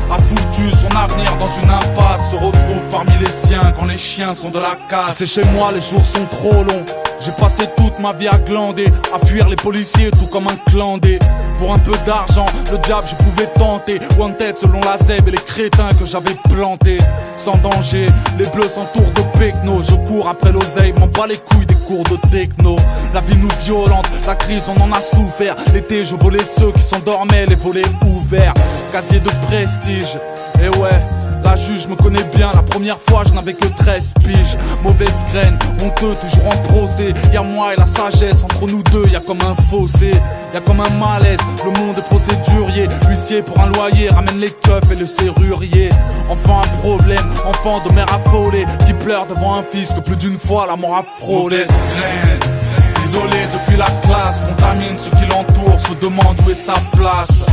A foutu son avenir dans une impasse, se retrouve parmi les siens quand les chiens sont de la casse. Si c'est chez moi, les jours sont trop longs. J'ai passé toute ma vie à glander, à fuir les policiers tout comme un clandé. Pour un peu d'argent, le diable je pouvais tenter. Ou en tête selon la zèbre et les crétins que j'avais plantés. Sans danger, les bleus s'entourent de pecno. Je cours après l'oseille, m'en bats les couilles des cours de techno. La vie nous violente, la crise on en a souffert. L'été je volais ceux qui s'endormaient, les volets ouverts. Casier de prestige, et ouais, la juge me connaît bien, la première fois je n'avais que 13 piges. Mauvaise graine, honteux toujours en procès. Y'a moi et la sagesse, entre nous deux y'a comme un fossé. Y'a comme un malaise, le monde est procédurier. Huissier pour un loyer, ramène les keufs et le serrurier. Enfant un problème, enfant de mère affolée, qui pleure devant un fils que plus d'une fois la mort a frôlé. Mauvaise graine, isolé depuis la classe, contamine ceux qui l'entourent, se demande où est sa place.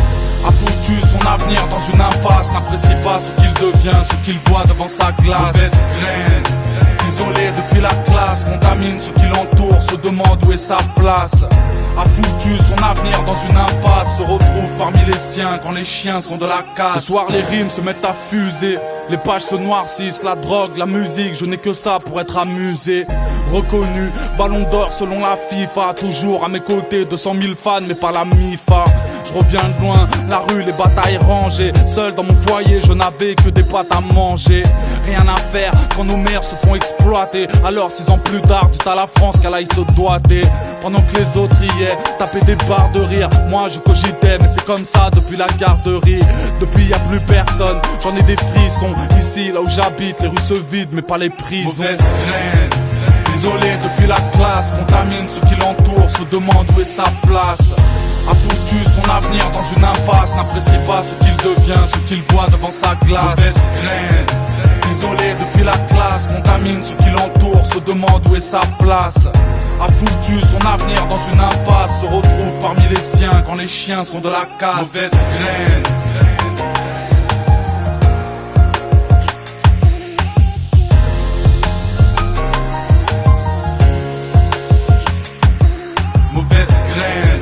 A foutu son avenir dans une impasse, n'apprécie pas ce qu'il devient, ce qu'il voit devant sa glace. Mauvaise graine, isolé depuis la classe, contamine ceux qui l'entourent, se demande où est sa place. A foutu son avenir dans une impasse, se retrouve parmi les siens quand les chiens sont de la casse. Ce soir les rimes se mettent à fuser, les pages se noircissent, la drogue, la musique, je n'ai que ça pour être amusé. Reconnu, ballon d'or selon la FIFA, toujours à mes côtés 200 000 fans mais pas la MIFA. Je reviens de loin, la rue, les batailles rangées. Seul dans mon foyer, je n'avais que des pâtes à manger. Rien à faire quand nos mères se font exploiter. Alors 6 ans plus tard, dites à la France qu'elle aille se doiter. Pendant que les autres riaient, tapaient des barres de rire. Moi je cogitais, mais c'est comme ça depuis la garderie. Depuis y a plus personne, j'en ai des frissons. Ici, là où j'habite, les rues se vident, mais pas les prisons. Mauvaise graine, isolé depuis la classe, contamine ceux qui l'entourent, se demande où est sa place. A foutu son avenir dans une impasse, n'apprécie pas ce qu'il devient, ce qu'il voit devant sa glace. Mauvaise graine, Isolé depuis la classe, contamine ceux qui l'entourent, se demande où est sa place. A foutu son avenir dans une impasse, se retrouve parmi les siens quand les chiens sont de la casse. Mauvaise graine. Mauvaise graine.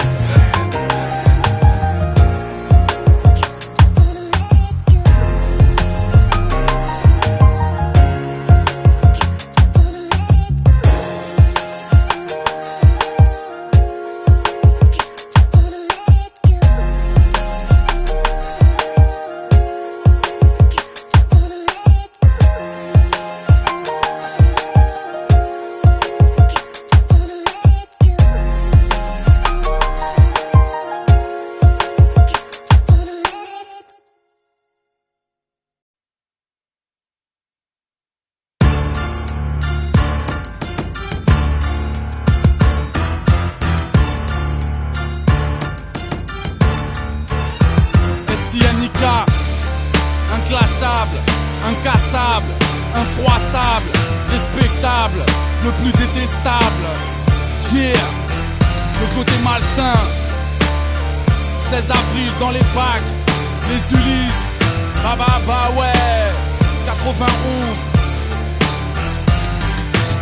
Inclassable, incassable, infroissable, respectable, le plus détestable. Yeah, le côté malsain. 16 avril dans les bacs, les Ulysses, bah ouais, 91.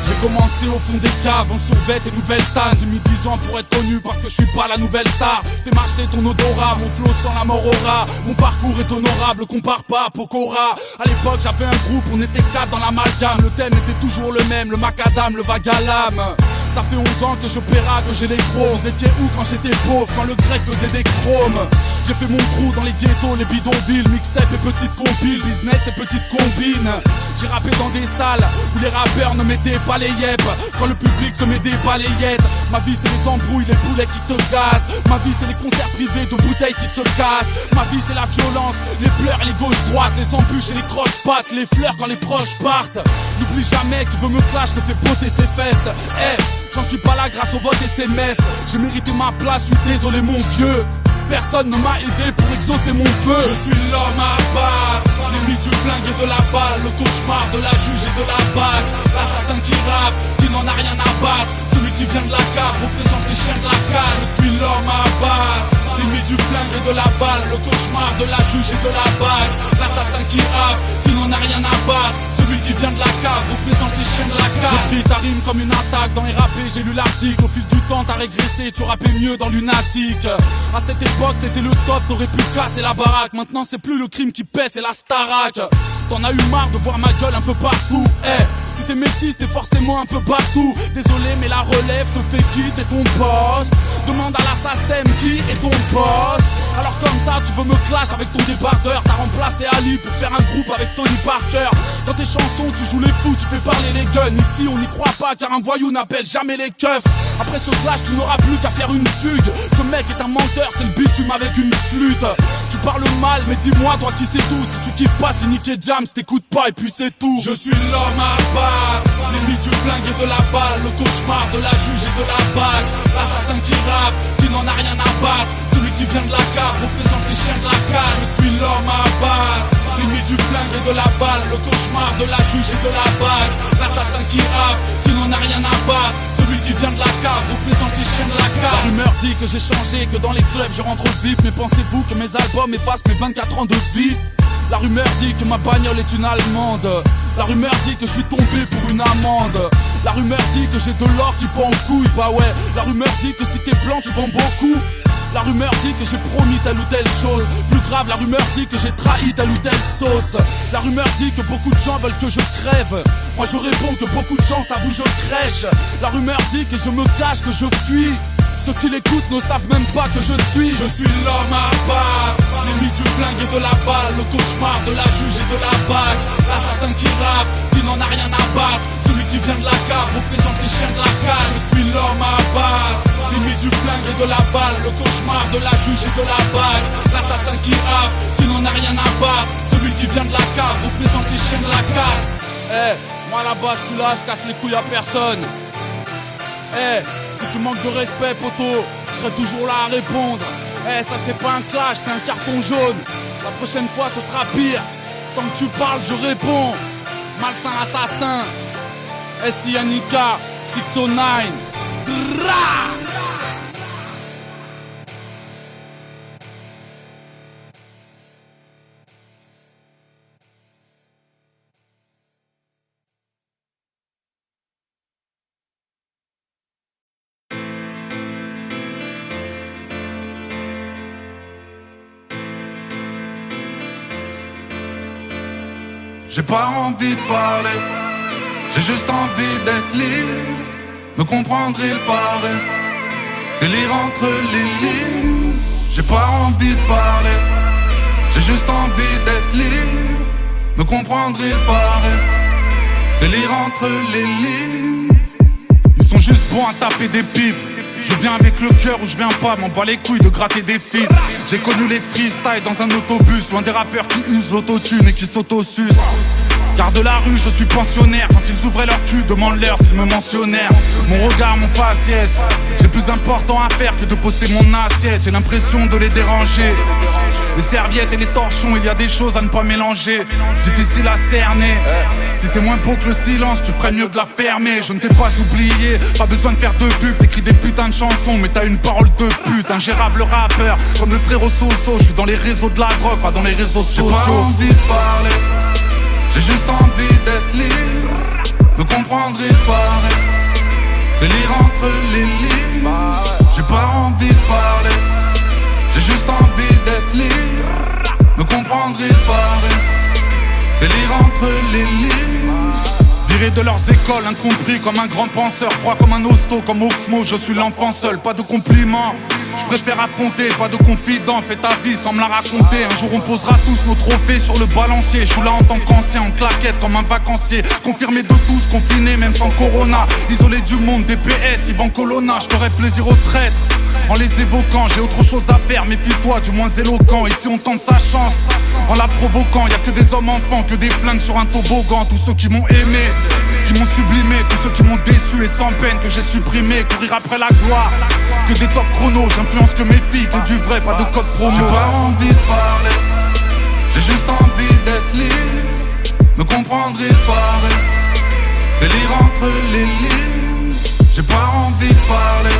J'ai commencé au fond des caves, en survêt et nouvelles stades. J'ai mis 10 ans pour être connu parce que je suis pas la nouvelle star. Fais marcher ton odorat, mon flow sans la mort aura. Mon parcours est honorable, compare pas à Pokora. À l'époque j'avais un groupe, on était 4 dans l'amalgame. Le thème était toujours le même, le macadam, le vagalame. Ça fait 11 ans que j'opéra, que j'ai les gros. Vous étiez où quand j'étais pauvre, quand le grec faisait des chromes? J'ai fait mon trou dans les ghettos, les bidonvilles, mixtape et petites compiles, business et petites combines. J'ai rappé dans des salles où les rappeurs ne mettaient pas les yep, quand le public se met des balayettes. Ma vie c'est les embrouilles, les poulets qui te gazent. Ma vie c'est les concerts privés de bouteilles qui se cassent. Ma vie c'est la violence, les pleurs et les gauches-droites, les embûches et les croche-pattes, les fleurs quand les proches partent. N'oublie jamais qui veut me clash se fait botter ses fesses. J'en suis pas là grâce au vote SMS. J'ai mérité ma place, je suis désolé mon vieux. Personne ne m'a aidé pour exaucer mon feu. Je suis l'homme à battre, l'ennemi du flingue et de la balle, le cauchemar de la juge et de la bague, l'assassin qui rappe, qui n'en a rien à battre, celui qui vient de la cave, représente les chiens de la cage. Je suis l'homme à battre, l'ennemi du flingue et de la balle, le cauchemar de la juge et de la bague, l'assassin qui rappe, qui n'en a rien à battre, celui qui vient de la cave, représente les chiens de la cage. J'ai pris ta rime comme une attaque dans les rappés, j'ai lu l'article. Au fil du temps t'as régressé, tu rappais mieux dans lunatique. À cette époque c'était le top, t'aurais pu casser la baraque. Maintenant c'est plus le crime qui paie, c'est la Starac. T'en as eu marre de voir ma gueule un peu partout. Si t'es métis t'es forcément un peu partout. Désolé mais la relève te fait quitter ton poste. Demande à l'assassin qui est ton boss. Alors comme ça tu veux me clash avec ton débardeur. T'as remplacé Ali pour faire un groupe avec Tony Parker. Dans tes chansons tu joues les fous, tu fais parler les guns. Ici on n'y croit pas car un voyou n'appelle jamais les keufs. Après ce clash tu n'auras plus qu'à faire une fugue. Ce mec est un menteur, c'est le bitume avec une flûte. Tu parles mal mais dis-moi toi qui sais tout. Si tu kiffes pas c'est niqué Jams, t'écoutes pas et puis c'est tout. Je suis l'homme à battre, l'ennemi du flingue et de la balle, le cauchemar de la juge et de la bague, l'assassin qui rappe, qui n'en a rien à battre, celui qui vient de la cave, représente les chiens de la cage. Je suis l'homme à battre, l'ennemi du flingue et de la balle, le cauchemar de la juge et de la bague, l'assassin qui rappe, qui n'en a rien à battre, celui qui vient de la cave, représente les chiens de la cage. La rumeur dit que j'ai changé, que dans les clubs je rentre vite. Mais pensez-vous que mes albums effacent mes 24 ans de vie? La rumeur dit que ma bagnole est une allemande. La rumeur dit que je suis tombé pour une amende. La rumeur dit que j'ai de l'or qui pend en couille. Bah ouais, la rumeur dit que si t'es blanc tu vends beaucoup. La rumeur dit que j'ai promis telle ou telle chose. Plus grave, la rumeur dit que j'ai trahi telle ou telle sauce. La rumeur dit que beaucoup de gens veulent que je crève. Moi je réponds que beaucoup de gens s'avouent je crèche. La rumeur dit que je me cache, que je fuis. Ceux qui l'écoutent ne savent même pas que je suis l'homme à battre, l'ennemi du flingue et de la balle, le cauchemar de la juge et de la bague, l'assassin qui rappe, qui n'en a rien à battre, celui qui vient de la cave, représente les chiens de la cage. Je suis l'homme à battre, l'ennemi du flingue et de la balle, le cauchemar de la juge et de la bague, l'assassin qui rappe, qui n'en a rien à battre, celui qui vient de la cave, représente les chiens de la casse. Moi là-bas je suis là, je casse les couilles à personne. Si tu manques de respect poto, je serai toujours là à répondre. Ça c'est pas un clash, c'est un carton jaune. La prochaine fois ce sera pire. Tant que tu parles je réponds. Malsain assassin, SINIK, 609. J'ai pas envie de parler, j'ai juste envie d'être libre. Me comprendre il paraît, c'est lire entre les lignes. J'ai pas envie de parler, j'ai juste envie d'être libre. Me comprendre il paraît, c'est lire entre les lignes. Ils sont juste bons à taper des pipes. Je viens avec le cœur ou je viens pas, m'en bats les couilles de gratter des feats. J'ai connu les freestyles dans un autobus, loin des rappeurs qui usent l'autotune et qui s'autosucent. Car de la rue je suis pensionnaire, quand ils ouvraient leur cul, demande-leur s'ils me mentionnèrent. Mon regard, mon faciès, j'ai plus important à faire que de poster mon assiette. J'ai l'impression de les déranger. Les serviettes et les torchons, il y a des choses à ne pas mélanger. Difficile à cerner. Si c'est moins beau que le silence, tu ferais mieux de la fermer. Je ne t'ai pas oublié, pas besoin de faire de pub. T'écris des putains de chansons, mais t'as une parole de pute. Ingérable rappeur, comme le frérot Soso. Je suis dans les réseaux de la drogue, pas dans les réseaux sociaux. J'ai pas envie de parler, j'ai juste envie d'être libre. Me comprendre il paraît, c'est lire entre les lignes. J'ai pas envie de parler, j'ai juste envie d'être libre. Me comprendre il paraît, c'est lire entre les lignes. Viré de leurs écoles, incompris comme un grand penseur, froid comme un hosto, comme Oxmo, je suis l'enfant seul, pas de compliments. Je préfère affronter, pas de confident, fais ta vie sans me la raconter. Un jour on posera tous nos trophées sur le balancier. Je suis là en tant qu'ancien, en claquette comme un vacancier. Confirmé de tous, confiné même sans corona. Isolé du monde, DPS, Yvan Colonna. Je ferai plaisir aux traîtres en les évoquant. J'ai autre chose à faire, méfie-toi du moins éloquent. Ici on tente sa chance en la provoquant. Y'a que des hommes enfants, que des flingues sur un toboggan. Tous ceux qui m'ont aimé, qui m'ont sublimé, tous ceux qui m'ont déçu et sans peine que j'ai supprimé. Courir après la gloire, que des top chronos. J'influence que mes filles, que du vrai, pas de code promo. J'ai pas envie de parler, j'ai juste envie d'être libre. Me comprendre il paraît, c'est lire entre les lignes. J'ai pas envie de parler,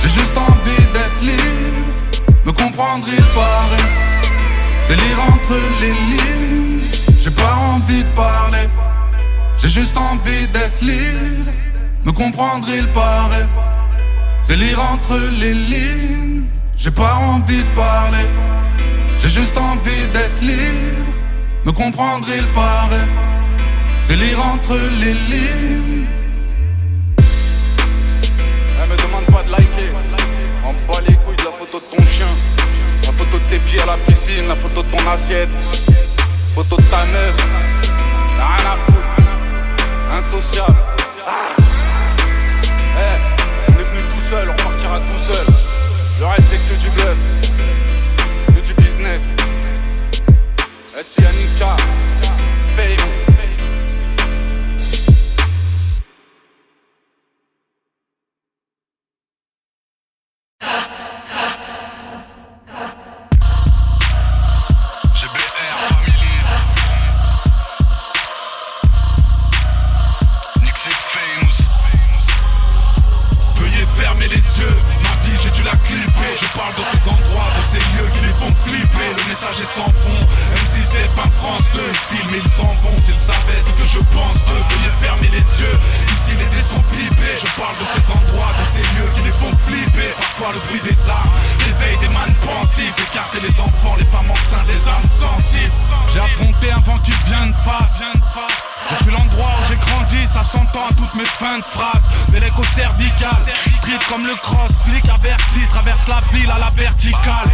j'ai juste envie d'être libre. Me comprendre il paraît, c'est lire entre les lignes. J'ai pas envie de parler, j'ai juste envie d'être libre. Me comprendre il paraît, c'est lire entre les lignes. J'ai pas envie de parler, j'ai juste envie d'être libre. Me comprendre il paraît, c'est lire entre les lignes. Me demande pas de liker, on bat les couilles de la photo de ton chien, la photo de tes pieds à la piscine, la photo de ton assiette, photo de ta meuf. Y'a rien à foutre, insociable. On est venu tout seul, on partira tout seul. Le reste c'est que du bluff, que du business. SINIK, famous. Est sans fond, M6 TF1 France 2, ils filment et ils s'en vont. S'ils savaient ce que je pense d'eux, veuillez fermer les yeux. Ici les dés sont pipés, je parle de ces endroits, de ces lieux qui les font flipper. Parfois le bruit des armes, l'éveil des mannes pensifs. Écarter les enfants, les femmes enceintes, les âmes sensibles. J'ai affronté un vent qui vient de face. Je suis l'endroit où j'ai grandi, ça s'entend à toutes mes fins de phrases. Bélec au cervical, street comme le cross, flic averti, traverse la ville à la verticale.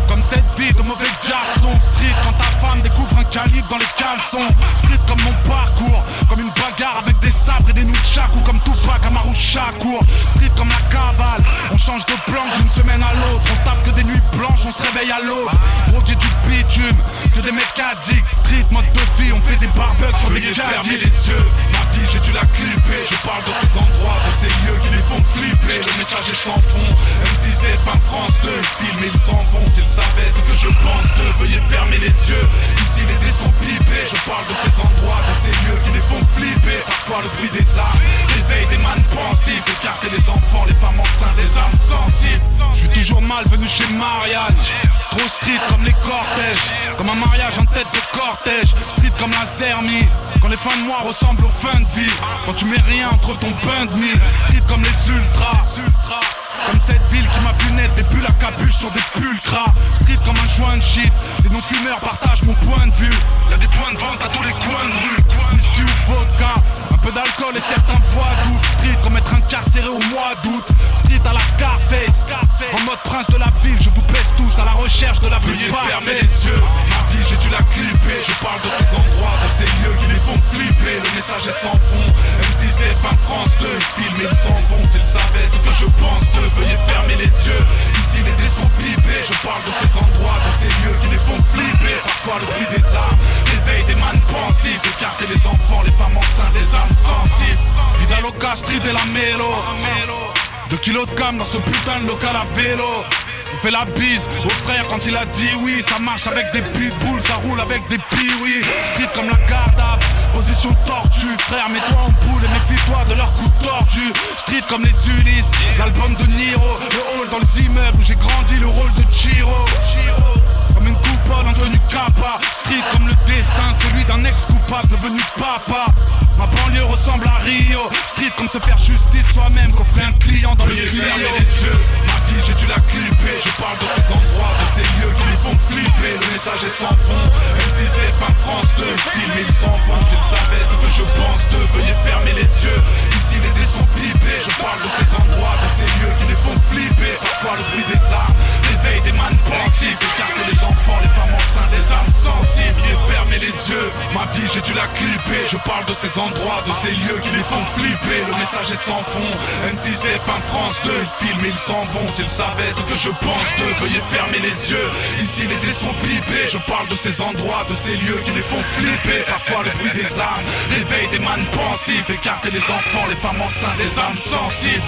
Comme cette vie de mauvais garçon, street quand ta femme découvre un calibre dans les caleçons. Street comme mon parcours, comme une bagarre avec des sabres et des nunchakus, comme Tupac, Amaru Shakur. Street comme la cavale, on change de planche d'une semaine à l'autre. On tape que des nuits blanches, on se réveille à l'aube. Drogué du bitume, que des mecs addicts. Street mode de vie, on fait des barbecues sur des fermer les yeux, ma vie j'ai dû la clipper. Je parle de ces endroits, de ces lieux qui les font flipper. Le message est sans fond, M6 TF1 France 2, ils filment et ils s'en vont. S'ils savaient ce que je pense d'eux, veuillez fermer les yeux. Ici les dés sont pipés, je parle de ces endroits, de ces lieux qui les font flipper. Parfois le bruit des armes réveille des man pensifs. Écarter les enfants, les femmes enceintes, des âmes sensibles. Je suis toujours malvenu chez Marianne. Trop street comme les cortèges, comme un mariage en tête de cortège. Street comme la Zermie, quand les fins de mois ressemblent aux fins de vie. Quand tu mets rien entre ton pain de mie. Street comme les ultras, comme cette ville qui m'a vu naître, des bulles à capuche sur des pulcras. Street comme un joint de shit, les non-fumeurs partagent mon point de vue. Y'a des points de vente à tous les coins de rue. Whisky ou vodka, un peu d'alcool et certains voix doute. Street comme être incarcéré au mois d'août. Street à la Scarface, en mode prince de la ville, je vous pèse tous à la recherche de la vie. Veuillez fermer les yeux, ma vie j'ai dû la clipper. Je parle de ces endroits, de ces lieux qui les font flipper. Le message est sans fond, M6, TF1, France 2. Ils filment et ils s'en vont, s'ils savaient ce que je pense d'eux. Veuillez fermer les yeux, ici les dés sont pipés. Je parle de ces endroits, de ces lieux qui les font flipper. Parfois le bruit des armes réveille des man pensifs. Écarter les enfants, les femmes enceintes, des âmes sensibles. Vida loca, street et la mélo. 2 kilos de cam dans ce putain de local à vélo. On fait la bise au frère quand il a dit oui. Ça marche avec des pitbulls, ça roule avec des piouis. Street comme la garde à position tortue. Frère, mets-toi en poule et méfie-toi de leurs coups de tortue. Street comme les Ulysses, l'album de Niro. Le hall dans les immeubles où j'ai grandi, le rôle de Chiro. Comme une coupole en tenue kappa. Street comme le destin, celui d'un ex-coupable devenu papa. Ma banlieue ressemble à Rio. Street comme se faire justice soi-même, qu'offrir un client dans le Clio. Fermez les yeux, ma vie j'ai dû la clipper. Je parle de ces endroits, de ces lieux qui les font flipper. Le message est sans fond, M6, TF1, France 2. Ils filment et ils s'en vont, s'ils savaient ce que je pense d'eux. Veuillez fermer les yeux, ici les dés sont pipés. Je parle de ces endroits, de ces lieux qui les font flipper. Parfois le bruit des armes réveille des man pensifs. Écarter les enfants, les femmes enceintes, des âmes sensibles. Veuillez fermer les yeux, ma vie j'ai dû la clipper. Je parle de ces endroits, de ces lieux qui les font flipper. Le message est sans fond, M6, TF1, France 2. Ils filment et ils s'en vont, s'ils savaient ce que je pense d'eux. Veuillez fermer les yeux, ici les dés sont pipés. Je parle de ces endroits, de ces lieux qui les font flipper. Parfois le bruit des armes réveille des man pensifs. Écarter les enfants, les femmes enceintes, des âmes sensibles.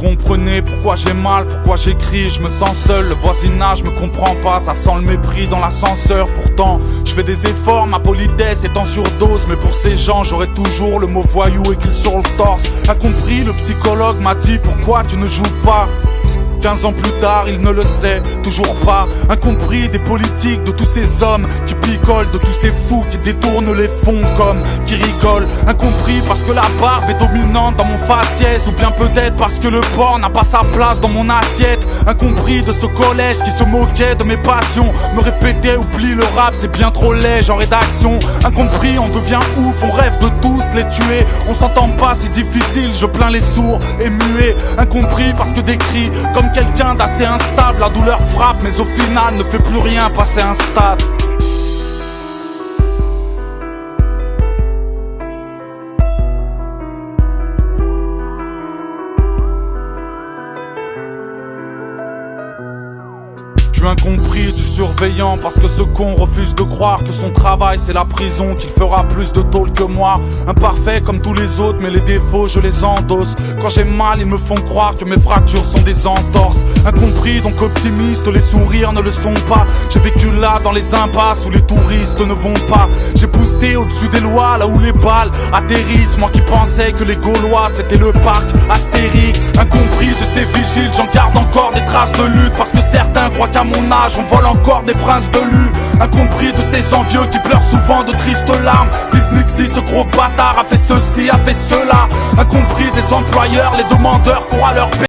Comprenez pourquoi j'ai mal, pourquoi j'écris, je me sens seul, le voisinage me comprend pas, ça sent le mépris dans l'ascenseur. Pourtant, je fais des efforts, ma politesse est en surdose, mais pour ces gens, j'aurai toujours le mot voyou écrit sur le torse. Incompris, le psychologue m'a dit pourquoi tu ne joues pas. 15 ans plus tard, il ne le sait toujours pas. Incompris des politiques de tous ces hommes qui picolent, de tous ces fous qui détournent les fonds comme qui rigolent. Incompris parce que la barbe est dominante dans mon faciès, ou bien peut-être parce que le porc n'a pas sa place dans mon assiette. Incompris de ce collège qui se moquait de mes passions, me répétait oublie le rap c'est bien trop léger en rédaction. Incompris, on devient ouf, on rêve de tous les tuer. On s'entend pas, c'est difficile, je plains les sourds et muets. Incompris parce que des cris comme quelqu'un d'assez instable, la douleur frappe mais au final ne fait plus rien passer un stade. Incompris du surveillant parce que ce con refuse de croire que son travail c'est la prison, qu'il fera plus de tôle que moi. Imparfait comme tous les autres mais les défauts je les endosse. Quand j'ai mal ils me font croire que mes fractures sont des entorses. Incompris donc optimiste, les sourires ne le sont pas. J'ai vécu là dans les impasses où les touristes ne vont pas. J'ai poussé au-dessus des lois là où les balles atterrissent. Moi qui pensais que les Gaulois c'était le parc Astérix. Incompris de ces vigiles, j'en garde encore des traces de lutte parce que certains croient qu'à mon âge on vole encore des princes de lu. Incompris de ces envieux qui pleurent souvent de tristes larmes. Dyslexie, ce gros bâtard a fait ceci, a fait cela. Incompris des employeurs, les demandeurs courent à leur paix.